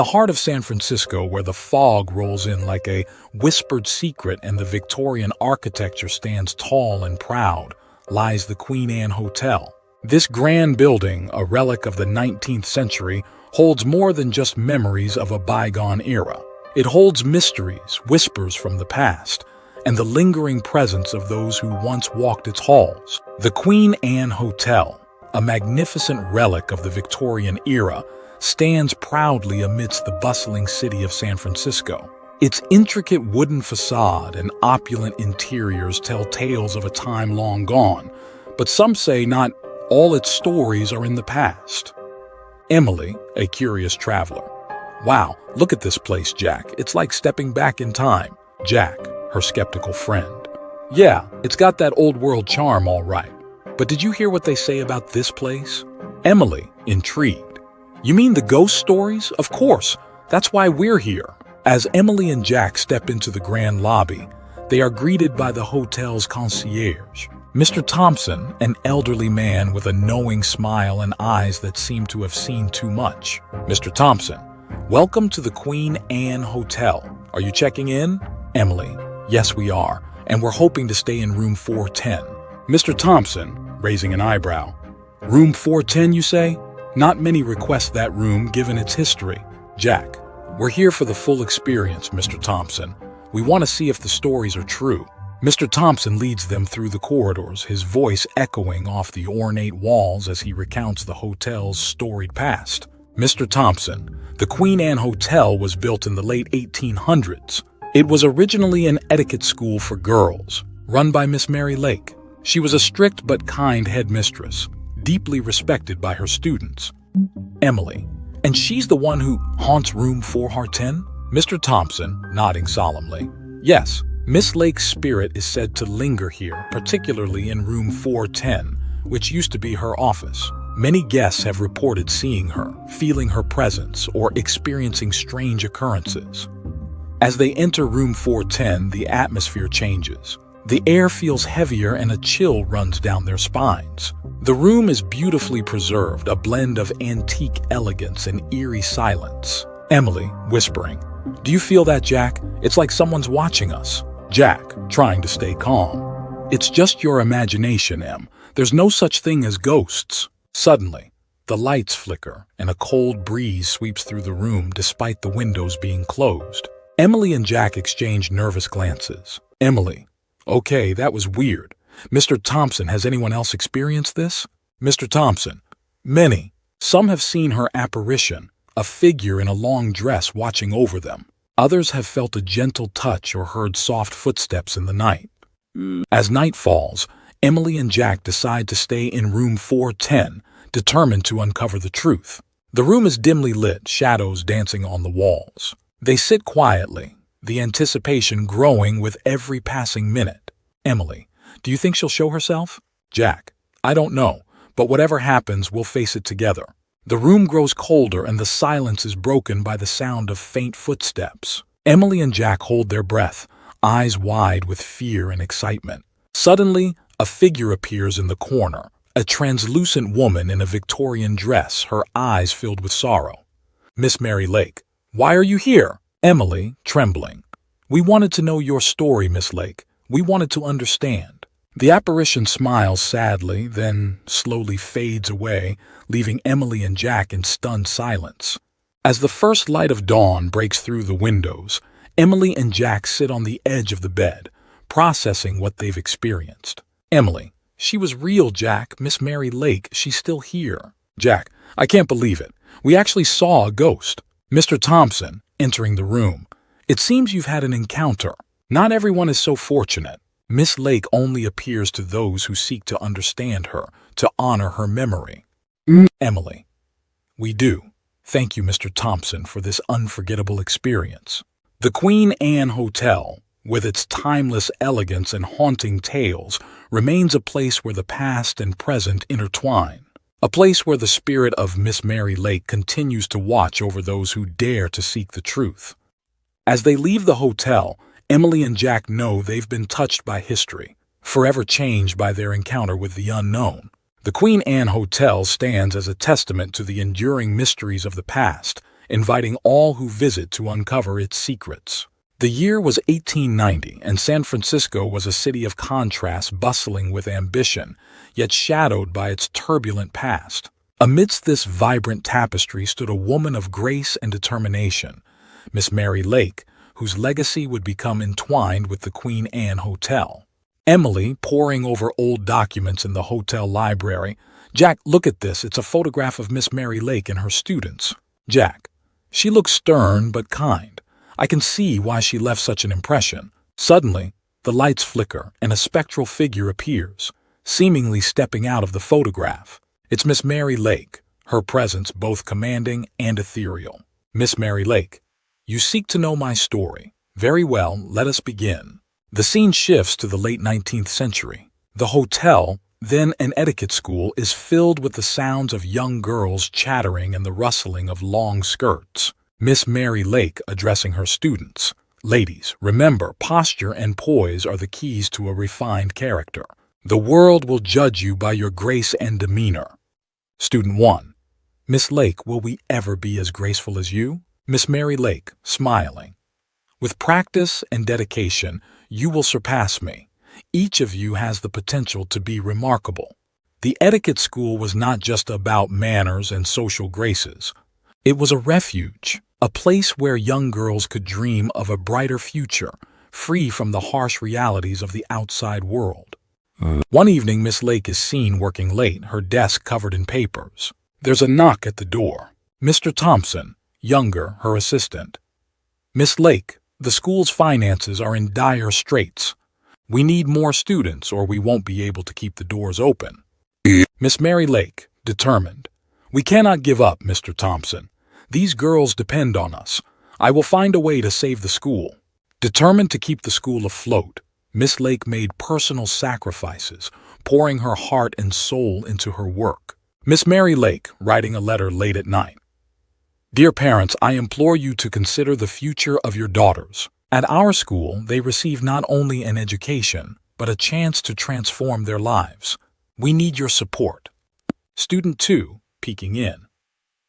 heart of San Francisco, where the fog rolls in like a whispered secret and the Victorian architecture stands tall and proud, lies the Queen Anne Hotel. This grand building, a relic of the 19th century, holds more than just memories of a bygone era. It holds mysteries, whispers from the past, and the lingering presence of those who once walked its halls. The Queen Anne Hotel, a magnificent relic of the Victorian era, stands proudly amidst the bustling city of San Francisco. Its intricate wooden facade and opulent interiors tell tales of a time long gone, but some say not all its stories are in the past. Emily, a curious traveler. Wow, look at this place, Jack. It's like stepping back in time. Jack, her skeptical friend. Yeah, it's got that old-world charm, all right. But did you hear what they say about this place? Emily, intrigued. You mean the ghost stories? Of course. That's why we're here. As Emily and Jack step into the grand lobby, they are greeted by the hotel's concierge, Mr. Thompson, an elderly man with a knowing smile and eyes that seem to have seen too much. Mr. Thompson, welcome to the Queen Anne Hotel. Are you checking in? Emily, yes we are, and we're hoping to stay in room 410. Mr. Thompson, raising an eyebrow. Room 410, you say? Not many request that room given its history. Jack, we're here for the full experience, Mr. Thompson. We want to see if the stories are true. Mr. Thompson leads them through the corridors, his voice echoing off the ornate walls as he recounts the hotel's storied past. Mr. Thompson, the Queen Anne Hotel was built in the late 1800s. It was originally an etiquette school for girls, run by Miss Mary Lake. She was a strict but kind headmistress, deeply respected by her students. Emily, and she's the one who haunts room 410? Mr. Thompson, nodding solemnly. Yes, Miss Lake's spirit is said to linger here, particularly in room 410, which used to be her office. Many guests have reported seeing her, feeling her presence, or experiencing strange occurrences. As they enter room 410, the atmosphere changes. The air feels heavier and a chill runs down their spines. The room is beautifully preserved, a blend of antique elegance and eerie silence. Emily, whispering, "Do you feel that, Jack? It's like someone's watching us." Jack, trying to stay calm. "It's just your imagination, Em. There's no such thing as ghosts." Suddenly, the lights flicker and a cold breeze sweeps through the room despite the windows being closed. Emily and Jack exchange nervous glances. Emily, "Okay, that was weird. Mr. Thompson, has anyone else experienced this?" Mr. Thompson, "Many. Some have seen her apparition, a figure in a long dress watching over them. Others have felt a gentle touch or heard soft footsteps in the night." As night falls, Emily and Jack decide to stay in room 410, determined to uncover the truth. The room is dimly lit, shadows dancing on the walls. They sit quietly, the anticipation growing with every passing minute. Emily, "Do you think she'll show herself?" Jack, "I don't know, but whatever happens, we'll face it together." The room grows colder and the silence is broken by the sound of faint footsteps. Emily and Jack hold their breath, eyes wide with fear and excitement. Suddenly, a figure appears in the corner, a translucent woman in a Victorian dress, her eyes filled with sorrow. Miss Mary Lake, "Why are you here?" Emily, trembling, "We wanted to know your story, Miss Lake. We wanted to understand." The apparition smiles sadly, then slowly fades away, leaving Emily and Jack in stunned silence. As the first light of dawn breaks through the windows, Emily and Jack sit on the edge of the bed, processing what they've experienced. Emily, "She was real, Jack. Miss Mary Lake, she's still here." Jack, "I can't believe it. We actually saw a ghost." Mr. Thompson, entering the room, "It seems you've had an encounter. Not everyone is so fortunate. Miss Lake only appears to those who seek to understand her, to honor her memory." Emily, "We do. Thank you, Mr. Thompson, for this unforgettable experience." The Queen Anne Hotel, with its timeless elegance and haunting tales, remains a place where the past and present intertwine. A place where the spirit of Miss Mary Lake continues to watch over those who dare to seek the truth. As they leave the hotel, Emily and Jack know they've been touched by history, forever changed by their encounter with the unknown. The Queen Anne Hotel stands as a testament to the enduring mysteries of the past, inviting all who visit to uncover its secrets. The year was 1890, and San Francisco was a city of contrast, bustling with ambition, yet shadowed by its turbulent past. Amidst this vibrant tapestry stood a woman of grace and determination, Miss Mary Lake, whose legacy would become entwined with the Queen Anne Hotel. Emily, poring over old documents in the hotel library. "Jack, look at this. It's a photograph of Miss Mary Lake and her students." "Jack, she looks stern but kind. I can see why she left such an impression." Suddenly, the lights flicker and a spectral figure appears, seemingly stepping out of the photograph. It's Miss Mary Lake, her presence both commanding and ethereal. "Miss Mary Lake, you seek to know my story. Very well, let us begin." The scene shifts to the late 19th century. The hotel, then an etiquette school, is filled with the sounds of young girls chattering and the rustling of long skirts. Miss Mary Lake addressing her students. "Ladies, remember, posture and poise are the keys to a refined character. The world will judge you by your grace and demeanor." Student 1. "Miss Lake, will we ever be as graceful as you?" Miss Mary Lake, smiling. "With practice and dedication, you will surpass me. Each of you has the potential to be remarkable." The etiquette school was not just about manners and social graces. It was a refuge, a place where young girls could dream of a brighter future, free from the harsh realities of the outside world. One evening, Miss Lake is seen working late, her desk covered in papers. There's a knock at the door. Mr. Thompson, younger, her assistant. "Miss Lake, the school's finances are in dire straits. We need more students or we won't be able to keep the doors open." Miss Mary Lake, determined. "We cannot give up, Mr. Thompson. These girls depend on us. I will find a way to save the school." Determined to keep the school afloat, Miss Lake made personal sacrifices, pouring her heart and soul into her work. Miss Mary Lake, writing a letter late at night. "Dear parents, I implore you to consider the future of your daughters. At our school, they receive not only an education, but a chance to transform their lives. We need your support." Student 2, peeking in.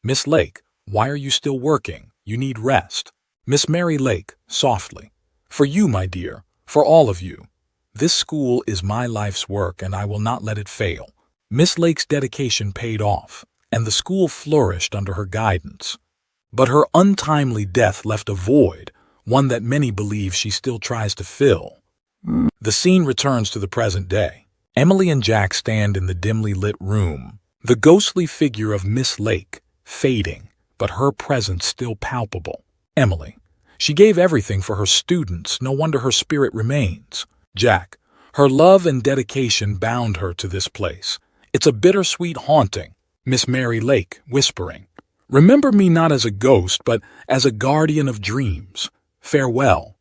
"Miss Lake, why are you still working? You need rest." Miss Mary Lake, softly. "For you, my dear, for all of you. This school is my life's work and I will not let it fail." Miss Lake's dedication paid off, and the school flourished under her guidance. But her untimely death left a void, one that many believe she still tries to fill. The scene returns to the present day. Emily and Jack stand in the dimly lit room, the ghostly figure of Miss Lake fading, but her presence still palpable. Emily. She gave everything for her students, no wonder her spirit remains. Jack. Her love and dedication bound her to this place. It's a bittersweet haunting. Miss Mary Lake, whispering. "Remember me not as a ghost, but as a guardian of dreams. Farewell."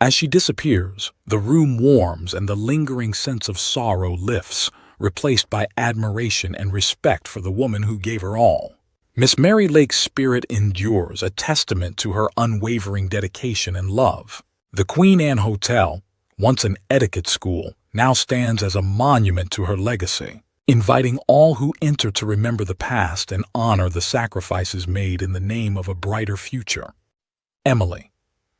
As she disappears, the room warms and the lingering sense of sorrow lifts, replaced by admiration and respect for the woman who gave her all. Miss Mary Lake's spirit endures, a testament to her unwavering dedication and love. The Queen Anne Hotel, once an etiquette school, now stands as a monument to her legacy, inviting all who enter to remember the past and honor the sacrifices made in the name of a brighter future. Emily.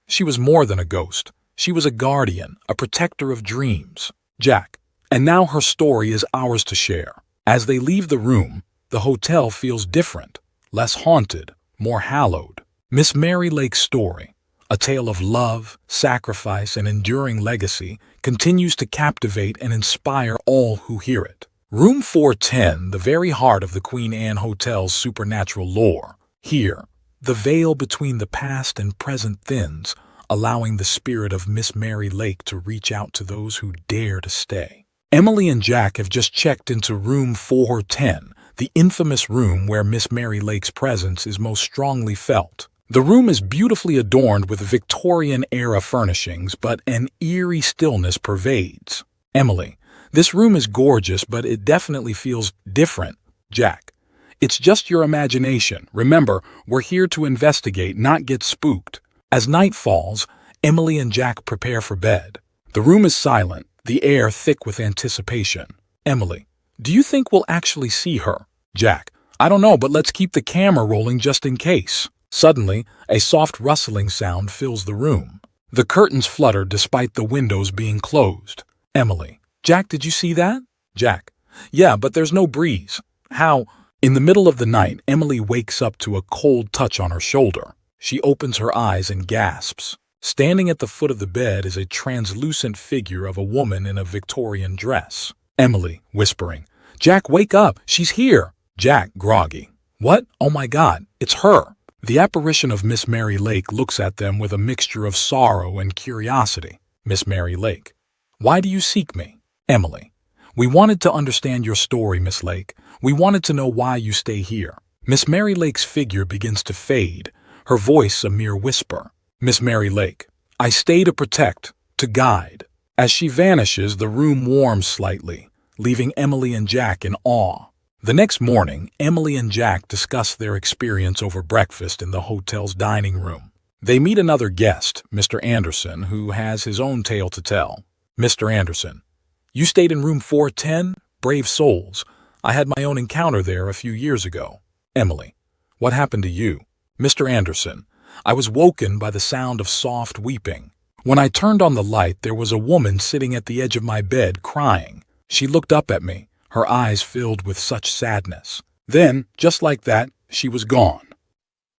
She was more than a ghost. She was a guardian, a protector of dreams. Jack. And now her story is ours to share. As they leave the room, the hotel feels different, less haunted, more hallowed. Miss Mary Lake's story, a tale of love, sacrifice, and enduring legacy, continues to captivate and inspire all who hear it. Room 410, the very heart of the Queen Anne Hotel's supernatural lore. Here, the veil between the past and present thins, allowing the spirit of Miss Mary Lake to reach out to those who dare to stay. Emily and Jack have just checked into room 410, the infamous room where Miss Mary Lake's presence is most strongly felt. The room is beautifully adorned with Victorian-era furnishings, but an eerie stillness pervades. Emily. This room is gorgeous, but it definitely feels different. Jack. It's just your imagination. Remember, we're here to investigate, not get spooked. As night falls, Emily and Jack prepare for bed. The room is silent, the air thick with anticipation. Emily. Do you think we'll actually see her? Jack. I don't know, but let's keep the camera rolling just in case. Suddenly, a soft rustling sound fills the room. The curtains flutter despite the windows being closed. Emily. Jack, did you see that? Jack. Yeah, but there's no breeze. How? In the middle of the night, Emily wakes up to a cold touch on her shoulder. She opens her eyes and gasps. Standing at the foot of the bed is a translucent figure of a woman in a Victorian dress. Emily, whispering, Jack, wake up! She's here! Jack, groggy. What? Oh my God, it's her! The apparition of Miss Mary Lake looks at them with a mixture of sorrow and curiosity. Miss Mary Lake. Why do you seek me? Emily. We wanted to understand your story, Miss Lake. We wanted to know why you stay here. Miss Mary Lake's figure begins to fade, her voice a mere whisper. Miss Mary Lake. I stay to protect, to guide. As she vanishes, the room warms slightly, leaving Emily and Jack in awe. The next morning, Emily and Jack discuss their experience over breakfast in the hotel's dining room. They meet another guest, Mr. Anderson, who has his own tale to tell. Mr. Anderson. You stayed in room 410? Brave souls. I had my own encounter there a few years ago. Emily. What happened to you? Mr. Anderson. I was woken by the sound of soft weeping. When I turned on the light, there was a woman sitting at the edge of my bed crying. She looked up at me, her eyes filled with such sadness. Then, just like that, she was gone.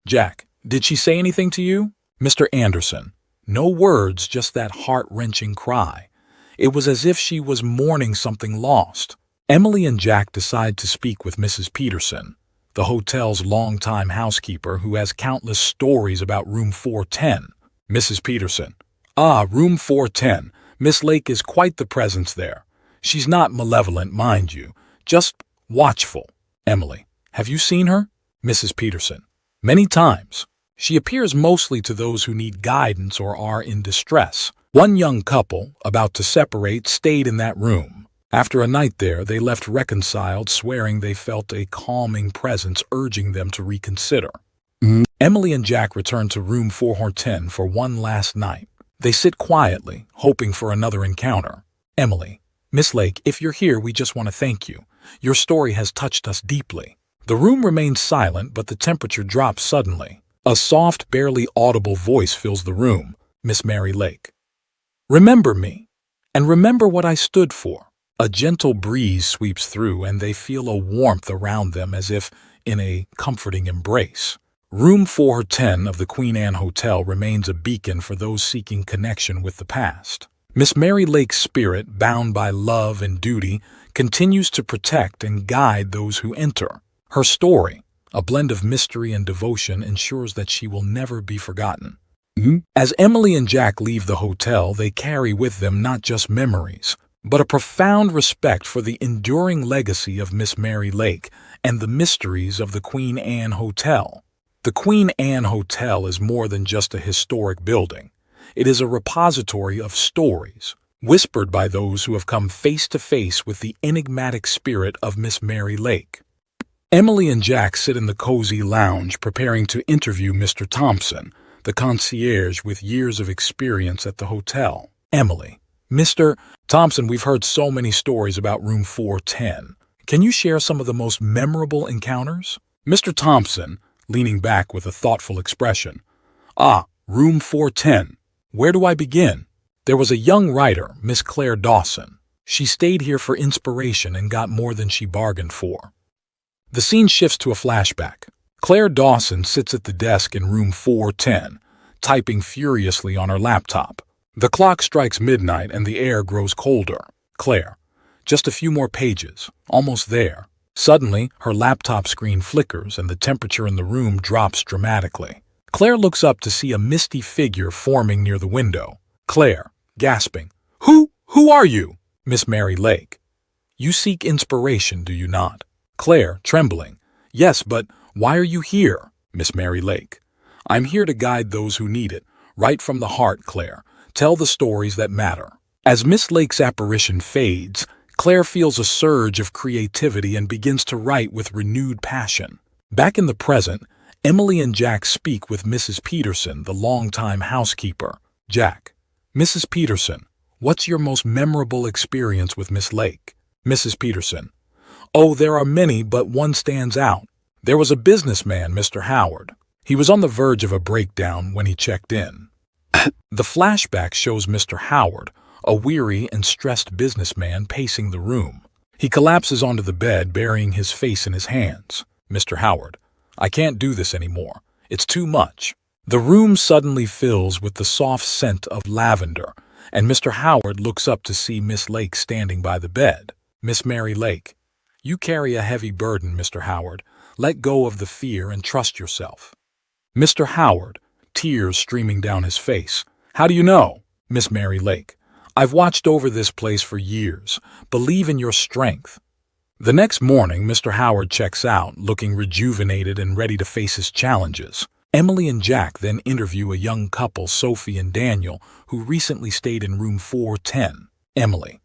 Jack. Did she say anything to you? Mr. Anderson. No words, just that heart-wrenching cry. It was as if she was mourning something lost. Emily and Jack decide to speak with Mrs. Peterson, the hotel's longtime housekeeper who has countless stories about room 410. Mrs. Peterson. Ah, room 410. Miss Lake is quite the presence there. She's not malevolent, mind you, just watchful. Emily. Have you seen her? Mrs. Peterson. Many times. She appears mostly to those who need guidance or are in distress. One young couple, about to separate, stayed in that room. After a night there, they left reconciled, swearing they felt a calming presence urging them to reconsider. Emily and Jack return to room 410 for one last night. They sit quietly, hoping for another encounter. Emily. Miss Lake, if you're here, we just want to thank you. Your story has touched us deeply. The room remains silent, but the temperature drops suddenly. A soft, barely audible voice fills the room. Miss Mary Lake. Remember me, and remember what I stood for. A gentle breeze sweeps through, and they feel a warmth around them as if in a comforting embrace. Room 410 of the Queen Anne Hotel remains a beacon for those seeking connection with the past. Miss Mary Lake's spirit, bound by love and duty, continues to protect and guide those who enter. Her story, a blend of mystery and devotion, ensures that she will never be forgotten. As Emily and Jack leave the hotel, they carry with them not just memories, but a profound respect for the enduring legacy of Miss Mary Lake and the mysteries of the Queen Anne Hotel. The Queen Anne Hotel is more than just a historic building. It is a repository of stories, whispered by those who have come face to face with the enigmatic spirit of Miss Mary Lake. Emily and Jack sit in the cozy lounge preparing to interview Mr. Thompson, the concierge with years of experience at the hotel. Emily. Mr. Thompson, we've heard so many stories about room 410. Can you share some of the most memorable encounters? Mr. Thompson, leaning back with a thoughtful expression. Ah, room 410. Where do I begin? There was a young writer, Miss Claire Dawson. She stayed here for inspiration and got more than she bargained for. The scene shifts to a flashback. Claire Dawson sits at the desk in room 410, typing furiously on her laptop. The clock strikes midnight and the air grows colder. Claire. Just a few more pages. Almost there. Suddenly, her laptop screen flickers and the temperature in the room drops dramatically. Claire looks up to see a misty figure forming near the window. Claire, gasping. Who are you? Miss Mary Lake. You seek inspiration, do you not? Claire, trembling. Yes, but why are you here? Miss Mary Lake. I'm here to guide those who need it. Right from the heart, Claire. Tell the stories that matter. As Miss Lake's apparition fades, Claire feels a surge of creativity and begins to write with renewed passion. Back in the present, Emily and Jack speak with Mrs. Peterson, the longtime housekeeper. Jack. Mrs. Peterson, what's your most memorable experience with Miss Lake? Mrs. Peterson. Oh, there are many, but one stands out. There was a businessman, Mr. Howard. He was on the verge of a breakdown when he checked in. The flashback shows Mr. Howard, a weary and stressed businessman pacing the room. He collapses onto the bed, burying his face in his hands. Mr. Howard, I can't do this anymore. It's too much. The room suddenly fills with the soft scent of lavender, and Mr. Howard looks up to see Miss Lake standing by the bed. Miss Mary Lake, you carry a heavy burden, Mr. Howard. Let go of the fear and trust yourself. Mr. Howard, tears streaming down his face. How do you know? Miss Mary Lake, I've watched over this place for years. Believe in your strength. The next morning, Mr. Howard checks out, looking rejuvenated and ready to face his challenges. Emily and Jack then interview a young couple, Sophie and Daniel, who recently stayed in room 410. Emily,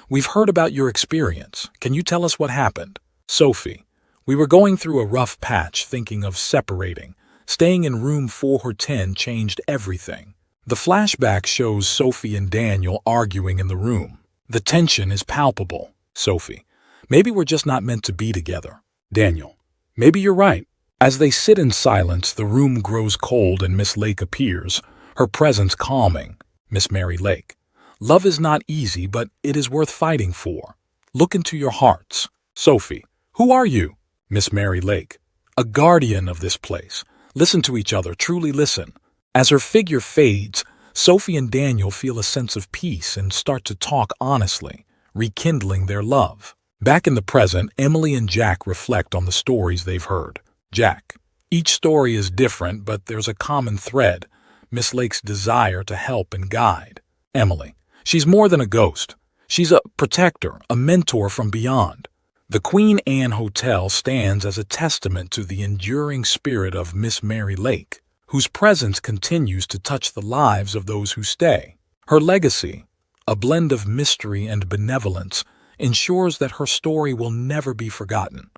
we've heard about your experience. Can you tell us what happened? Sophie, we were going through a rough patch, thinking of separating. Staying in room 410 changed everything. The flashback shows Sophie and Daniel arguing in the room. The tension is palpable. Sophie, maybe we're just not meant to be together. Daniel, maybe you're right. As they sit in silence, the room grows cold and Miss Lake appears, her presence calming. Miss Mary Lake, love is not easy, but it is worth fighting for. Look into your hearts. Sophie, who are you? Miss Mary Lake, a guardian of this place. Listen to each other, truly listen. As her figure fades, Sophie and Daniel feel a sense of peace and start to talk honestly, rekindling their love. Back in the present, Emily and Jack reflect on the stories they've heard. Jack, each story is different, but there's a common thread, Miss Lake's desire to help and guide. Emily, she's more than a ghost. She's a protector, a mentor from beyond. The Queen Anne Hotel stands as a testament to the enduring spirit of Miss Mary Lake, whose presence continues to touch the lives of those who stay. Her legacy, a blend of mystery and benevolence, ensures that her story will never be forgotten.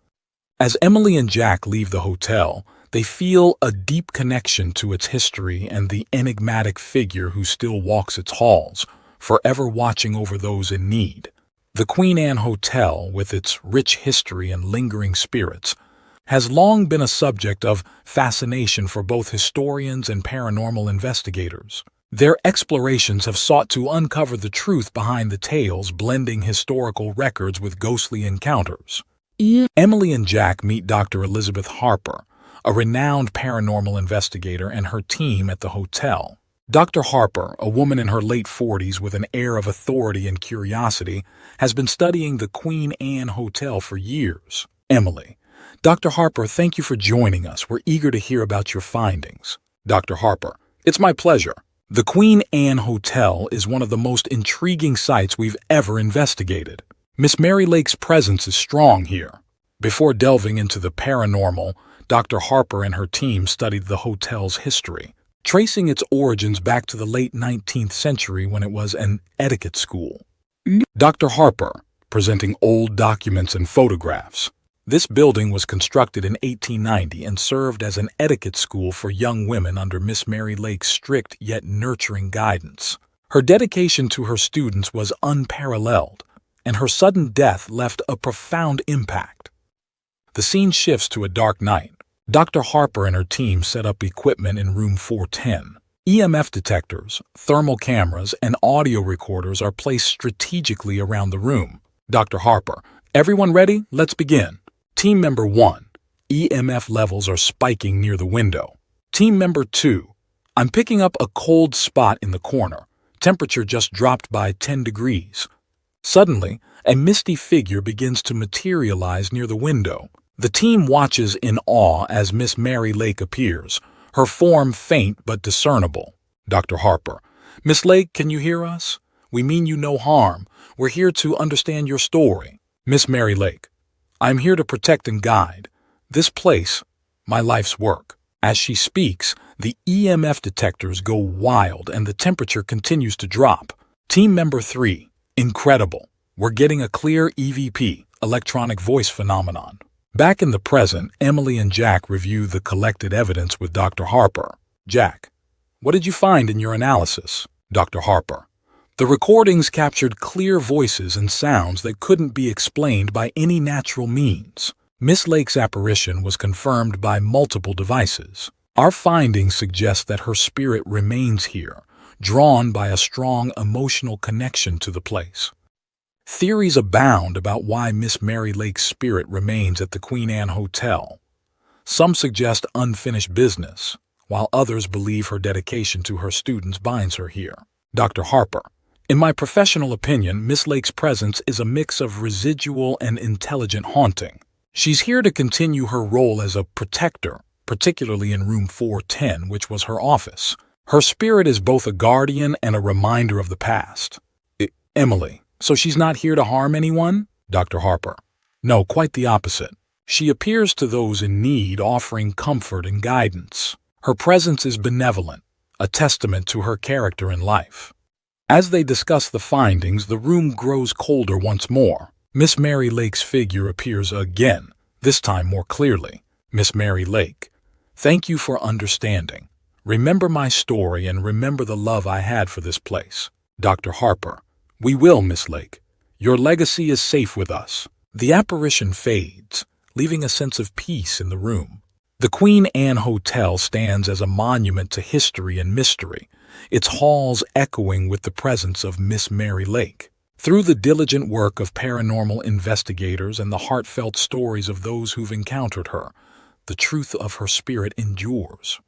As Emily and Jack leave the hotel, they feel a deep connection to its history and the enigmatic figure who still walks its halls, forever watching over those in need. The Queen Anne Hotel, with its rich history and lingering spirits, has long been a subject of fascination for both historians and paranormal investigators. Their explorations have sought to uncover the truth behind the tales, blending historical records with ghostly encounters. Emily and Jack meet Dr. Elizabeth Harper, a renowned paranormal investigator, and her team at the hotel. Dr. Harper, a woman in her late 40s with an air of authority and curiosity, has been studying the Queen Anne Hotel for years. Emily, Dr. Harper, thank you for joining us. We're eager to hear about your findings. Dr. Harper, it's my pleasure. The Queen Anne Hotel is one of the most intriguing sites we've ever investigated. Miss Mary Lake's presence is strong here. Before delving into the paranormal, Dr. Harper and her team studied the hotel's history, tracing its origins back to the late 19th century when it was an etiquette school. Dr. Harper, presenting old documents and photographs. This building was constructed in 1890 and served as an etiquette school for young women under Miss Mary Lake's strict yet nurturing guidance. Her dedication to her students was unparalleled, and her sudden death left a profound impact. The scene shifts to a dark night. Dr. Harper and her team set up equipment in room 410. EMF detectors, thermal cameras, and audio recorders are placed strategically around the room. Dr. Harper, everyone ready? Let's begin. Team member 1, EMF levels are spiking near the window. Team member 2, I'm picking up a cold spot in the corner. Temperature just dropped by 10 degrees. Suddenly, a misty figure begins to materialize near the window. The team watches in awe as Miss Mary Lake appears, her form faint but discernible. Dr. Harper, Miss Lake, can you hear us? We mean you no harm. We're here to understand your story. Miss Mary Lake, I'm here to protect and guide. This place, my life's work. As she speaks, the EMF detectors go wild and the temperature continues to drop. Team member 3, incredible. We're getting a clear EVP, electronic voice phenomenon. Back in the present, Emily and Jack review the collected evidence with Dr. Harper. Jack, what did you find in your analysis? Dr. Harper, the recordings captured clear voices and sounds that couldn't be explained by any natural means. Miss Lake's apparition was confirmed by multiple devices. Our findings suggest that her spirit remains here, drawn by a strong emotional connection to the place. Theories abound about why Miss Mary Lake's spirit remains at the Queen Anne Hotel. Some suggest unfinished business, while others believe her dedication to her students binds her here. Dr. Harper: in my professional opinion, Miss Lake's presence is a mix of residual and intelligent haunting. She's here to continue her role as a protector, particularly in room 410, which was her office. Her spirit is both a guardian and a reminder of the past. Emily: so she's not here to harm anyone? Dr. Harper: no, quite the opposite. She appears to those in need, offering comfort and guidance. Her presence is benevolent, a testament to her character in life. As they discuss the findings, the room grows colder once more. Miss Mary Lake's figure appears again, this time more clearly. Miss Mary Lake: thank you for understanding. Remember my story and remember the love I had for this place. Dr. Harper: we will, Miss Lake. Your legacy is safe with us. The apparition fades, leaving a sense of peace in the room. The Queen Anne Hotel stands as a monument to history and mystery, its halls echoing with the presence of Miss Mary Lake. Through the diligent work of paranormal investigators and the heartfelt stories of those who've encountered her, the truth of her spirit endures.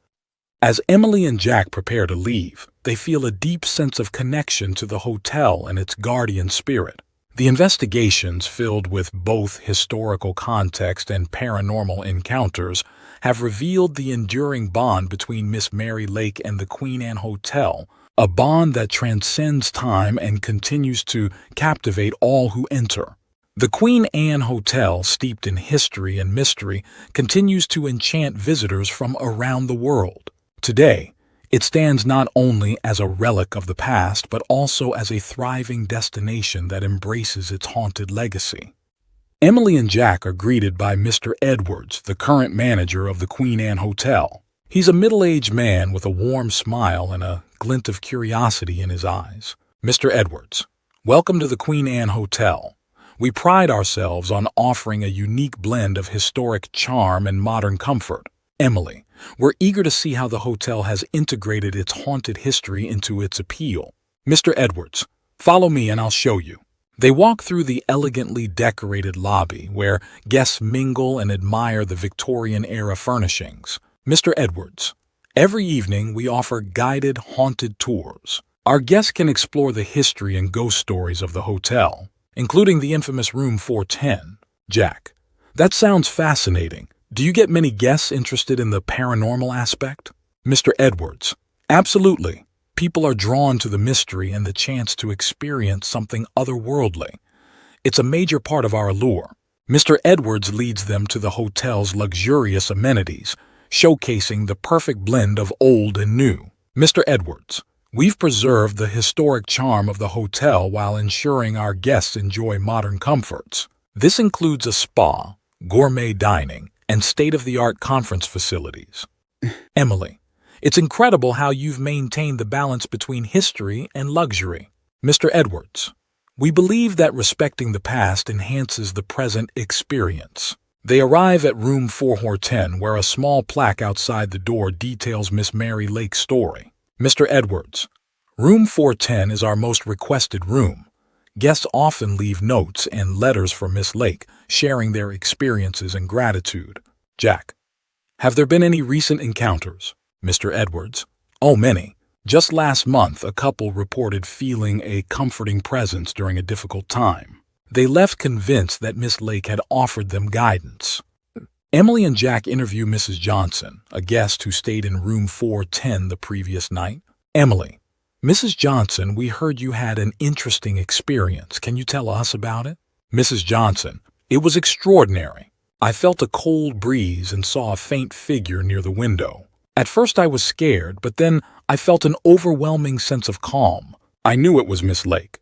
As Emily and Jack prepare to leave, they feel a deep sense of connection to the hotel and its guardian spirit. The investigations, filled with both historical context and paranormal encounters, have revealed the enduring bond between Miss Mary Lake and the Queen Anne Hotel, a bond that transcends time and continues to captivate all who enter. The Queen Anne Hotel, steeped in history and mystery, continues to enchant visitors from around the world. Today, it stands not only as a relic of the past, but also as a thriving destination that embraces its haunted legacy. Emily and Jack are greeted by Mr. Edwards, the current manager of the Queen Anne Hotel. He's a middle-aged man with a warm smile and a glint of curiosity in his eyes. Mr. Edwards: welcome to the Queen Anne Hotel. We pride ourselves on offering a unique blend of historic charm and modern comfort. Emily: we're eager to see how the hotel has integrated its haunted history into its appeal. Mr. Edwards: follow me and I'll show you. They walk through the elegantly decorated lobby, where guests mingle and admire the Victorian-era furnishings. Mr. Edwards: every evening we offer guided haunted tours. Our guests can explore the history and ghost stories of the hotel, including the infamous room 410. Jack: that sounds fascinating. Do you get many guests interested in the paranormal aspect? Mr. Edwards: absolutely. People are drawn to the mystery and the chance to experience something otherworldly. It's a major part of our allure. Mr. Edwards leads them to the hotel's luxurious amenities, showcasing the perfect blend of old and new. Mr. Edwards: we've preserved the historic charm of the hotel while ensuring our guests enjoy modern comforts. This includes a spa, gourmet dining, and state-of-the-art conference facilities. Emily: it's incredible how you've maintained the balance between history and luxury. Mr. Edwards: we believe that respecting the past enhances the present experience. They arrive at room 410, where a small plaque outside the door details Miss Mary Lake's story. Mr. Edwards: room 410 is our most requested room. Guests often leave notes and letters for Miss Lake, sharing their experiences and gratitude. Jack: have there been any recent encounters? Mr. Edwards: oh, many. Just last month, a couple reported feeling a comforting presence during a difficult time. They left convinced that Miss Lake had offered them guidance. Emily and Jack interview Mrs. Johnson, a guest who stayed in room 410 the previous night. Emily: Mrs. Johnson, we heard you had an interesting experience. Can you tell us about it? Mrs. Johnson: it was extraordinary. I felt a cold breeze and saw a faint figure near the window. At first I was scared, but then I felt an overwhelming sense of calm. I knew it was Miss Lake.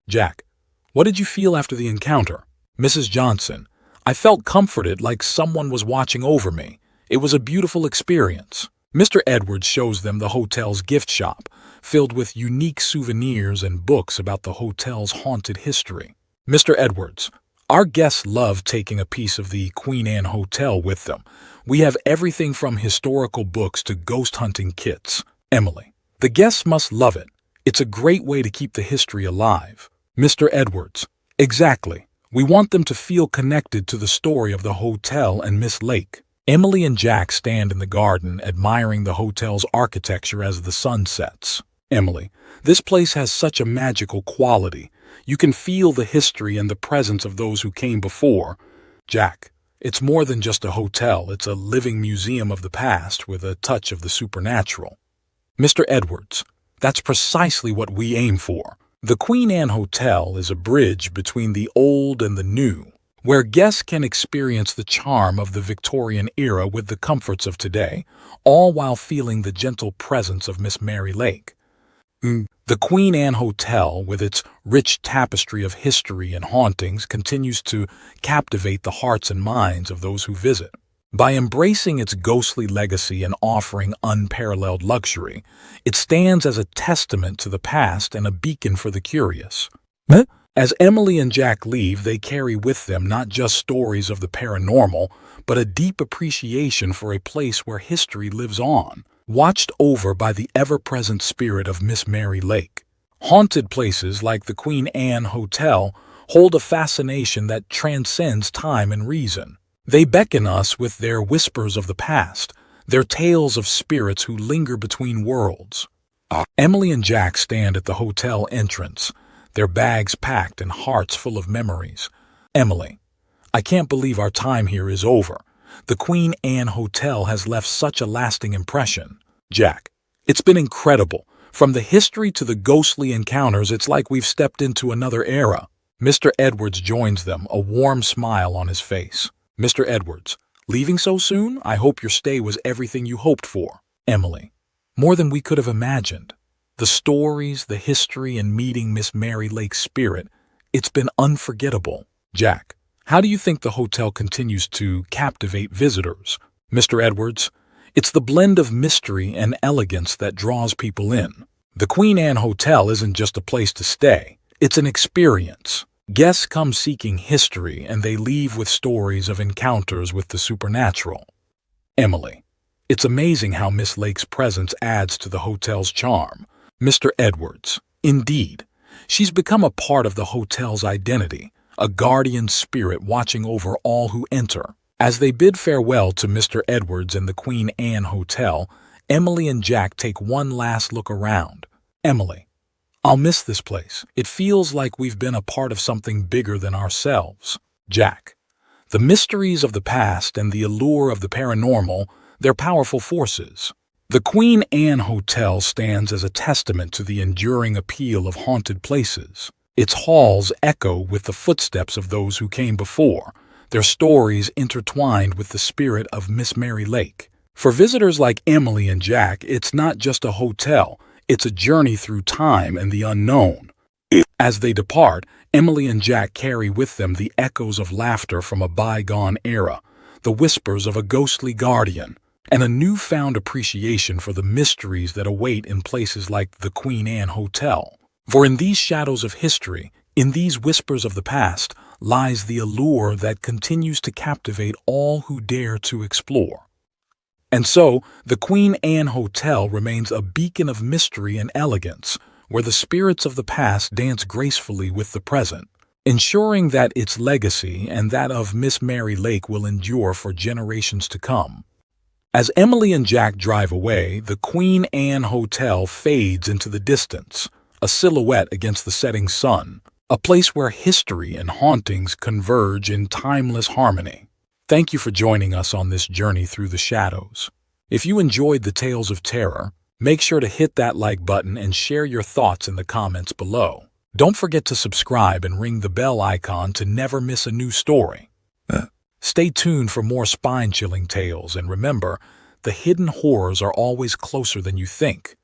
Jack: what did you feel after the encounter? Mrs. Johnson: I felt comforted, like someone was watching over me. It was a beautiful experience. Mr. Edwards shows them the hotel's gift shop, filled with unique souvenirs and books about the hotel's haunted history. Mr. Edwards: Our guests love taking a piece of the Queen Anne Hotel with them. We have everything from historical books to ghost hunting kits. Emily. The guests must love it. It's a great way to keep the history alive. Mr. Edwards. Exactly. We want them to feel connected to the story of the hotel and Miss Lake. Emily and Jack stand in the garden admiring the hotel's architecture as the sun sets. Emily. This place has such a magical quality. You can feel the history and the presence of those who came before. Jack. It's more than just a hotel. It's a living museum of the past with a touch of the supernatural. Mr. Edwards. That's precisely what we aim for. The Queen Anne Hotel is a bridge between the old and the new, where guests can experience the charm of the Victorian era with the comforts of today, all while feeling the gentle presence of Miss Mary Lake. The Queen Anne Hotel, with its rich tapestry of history and hauntings, continues to captivate the hearts and minds of those who visit. By embracing its ghostly legacy and offering unparalleled luxury, it stands as a testament to the past and a beacon for the curious. As Emily and Jack leave, they carry with them not just stories of the paranormal, but a deep appreciation for a place where history lives on, watched over by the ever-present spirit of Miss Mary Lake. Haunted places like the Queen Anne Hotel hold a fascination that transcends time and reason. They beckon us with their whispers of the past, their tales of spirits who linger between worlds. Emily and Jack stand at the hotel entrance, their bags packed and hearts full of memories. Emily. I can't believe our time here is over. The Queen Anne Hotel has left such a lasting impression. Jack. It's been incredible. From the history to the ghostly encounters, it's like we've stepped into another era. Mr. Edwards joins them, a warm smile on his face. Mr. Edwards. Leaving so soon? I hope your stay was everything you hoped for. Emily. More than we could have imagined. The stories, the history, and meeting Miss Mary Lake's spirit, it's been unforgettable. Jack. How do you think the hotel continues to captivate visitors? Mr. Edwards. It's the blend of mystery and elegance that draws people in. The Queen Anne Hotel isn't just a place to stay. It's an experience. Guests come seeking history, and they leave with stories of encounters with the supernatural. Emily. It's amazing how Miss Lake's presence adds to the hotel's charm. Mr. Edwards. Indeed. She's become a part of the hotel's identity, a guardian spirit watching over all who enter. As they bid farewell to Mr. Edwards and the Queen Anne Hotel, Emily and Jack take one last look around. Emily. I'll miss this place. It feels like we've been a part of something bigger than ourselves. Jack. The mysteries of the past and the allure of the paranormal, they're powerful forces. The Queen Anne Hotel stands as a testament to the enduring appeal of haunted places. Its halls echo with the footsteps of those who came before, their stories intertwined with the spirit of Miss Mary Lake. For visitors like Emily and Jack, it's not just a hotel, it's a journey through time and the unknown. As they depart, Emily and Jack carry with them the echoes of laughter from a bygone era, the whispers of a ghostly guardian, and a newfound appreciation for the mysteries that await in places like the Queen Anne Hotel. For in these shadows of history, in these whispers of the past, lies the allure that continues to captivate all who dare to explore. And so, the Queen Anne Hotel remains a beacon of mystery and elegance, where the spirits of the past dance gracefully with the present, ensuring that its legacy and that of Miss Mary Lake will endure for generations to come. As Emily and Jack drive away, the Queen Anne Hotel fades into the distance, a silhouette against the setting sun, a place where history and hauntings converge in timeless harmony. Thank you for joining us on this journey through the shadows. If you enjoyed the tales of terror, make sure to hit that like button and share your thoughts in the comments below. Don't forget to subscribe and ring the bell icon to never miss a new story. Stay tuned for more spine-chilling tales, and remember, the hidden horrors are always closer than you think.